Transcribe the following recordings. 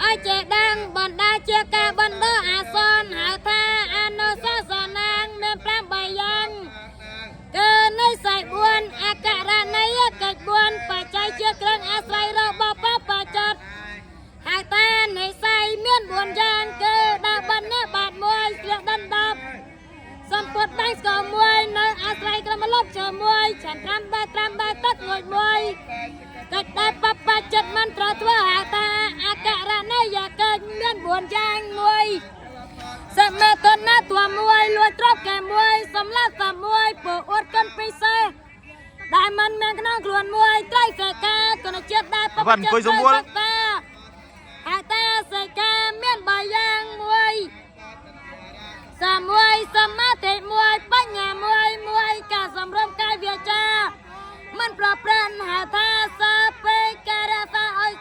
ឲ្យចេះដឹងបណ្ដាជាការបណ្ដោះអាសន្នហៅថាអនុសាសនាមាន8យ៉ាងគឺនិស្ស័យ4អករណីយកិច្ច4បច្ច័យជាគ្រឿងអាស្រ័យរបស់បព្វជិតហៅថានិស្ស័យមាន4យ៉ាងគឺដាក់បណ្ឌបាត1ស្លៀកដណ្ដប់សម្ពុតដៃស្គរ1នៅអាស្រ័យក្រមលប់ជាមួយចាំត្រាំបែទឹកងួយ1កិច្ចដែលបព្វជិតមិនត្រូវធ្វើហៅថាអករណីយកិច្ចមាន4យ៉ាង1សមេតនៈទួ1លួចទ្រព្យគេ1សម្លាប់សត្វ1ពោអួតកិនពិសេសដែលមិនមានក្នុងខ្លួន1ត្រៃសេកាគុណជាតិដែលបព្វជិតត្រូវសិក្សាហៅថាសេកាមាន3យ៉ាង1សមាធិ1បញ្ញា1ការសម្រុំកាយវាចាមិនប្រព្រឹត្តហៅថាសាពេការៈសាឲ្យ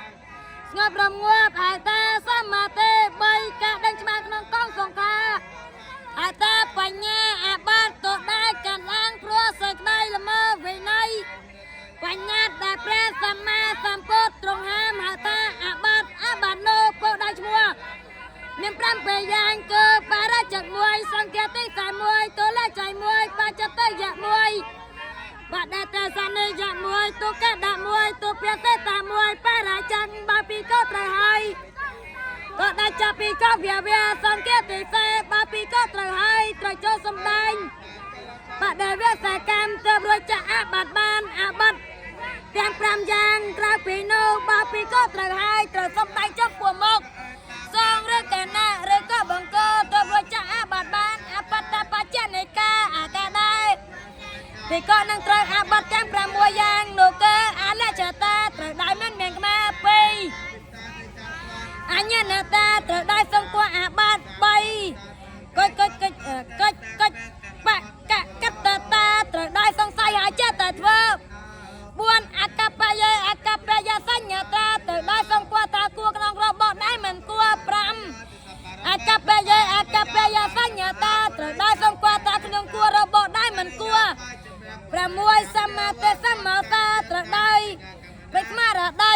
ស្ងប់រងាប់ហៅថាសមាធិ3ការដឹងច្បាស់ក្នុងកងសង្ខារហៅថាបញ្ញាអាបាតទៅដែរកាន់ឡើងព្រោះសេចក្តីល្មើវិន័យបញ្ញាដែលព្រះសម្មាសម្ពុទ្ធទ្រង់ហាមហៅថាអាបាតនោពុទ្ធដៃឈ្មោះមាន7យ៉ាងគឺបរិច្ចិត1សង្កេតិកា1ទលច័យ1បច្ចតយៈ1បដតសនិយៈ1ទុក្កដ1ទុព្យសេតា1បរិច្ចិតបើពីក៏ត្រូវហើយក៏ដាច់ចាប់ពីក៏វាសង្កេតិសេបើពីក៏ត្រូវហើយត្រូវចូលសំដែងបដិវាសកម្មទើបរួចចាក់អាបត្តិបានអាបត្តិទាំង5យ៉ាងក្រៅពីនោះបើពីក៏ត្រូវហើយត្រូវសំដែងចុះពោះមកសងឬកណាឬក៏បង្កទើបរួចចាក់អាបត្តិបានអបត្តបច្ចនិកាអាកាដែរពីក៏នឹងត្រូវអាបត្តិទាំង6យ៉ាងនោះគឺអលចតាត្រូវដោយមិនមានក្បាល2អញ្ញនតាត្រូវដោយសង្កត់អាបត្តិ3កិច្ចបកកតតាត្រូវដោយសង្ស័យហើយចេះតែធ្វើ4អកប្បយសញ្ញតាត្រូវដោយសង្កត់ថាគួរក្នុងរបបដែលមិនគួរ5អកប្បយសញ្ញតាត្រូវដោយសង្កត់ថាក្នុងគួររបបដែលមិនគួរ6សមាទិសម្មាតាត្រូវដោយបិស្មារដី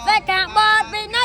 សេកាបតវិន័យ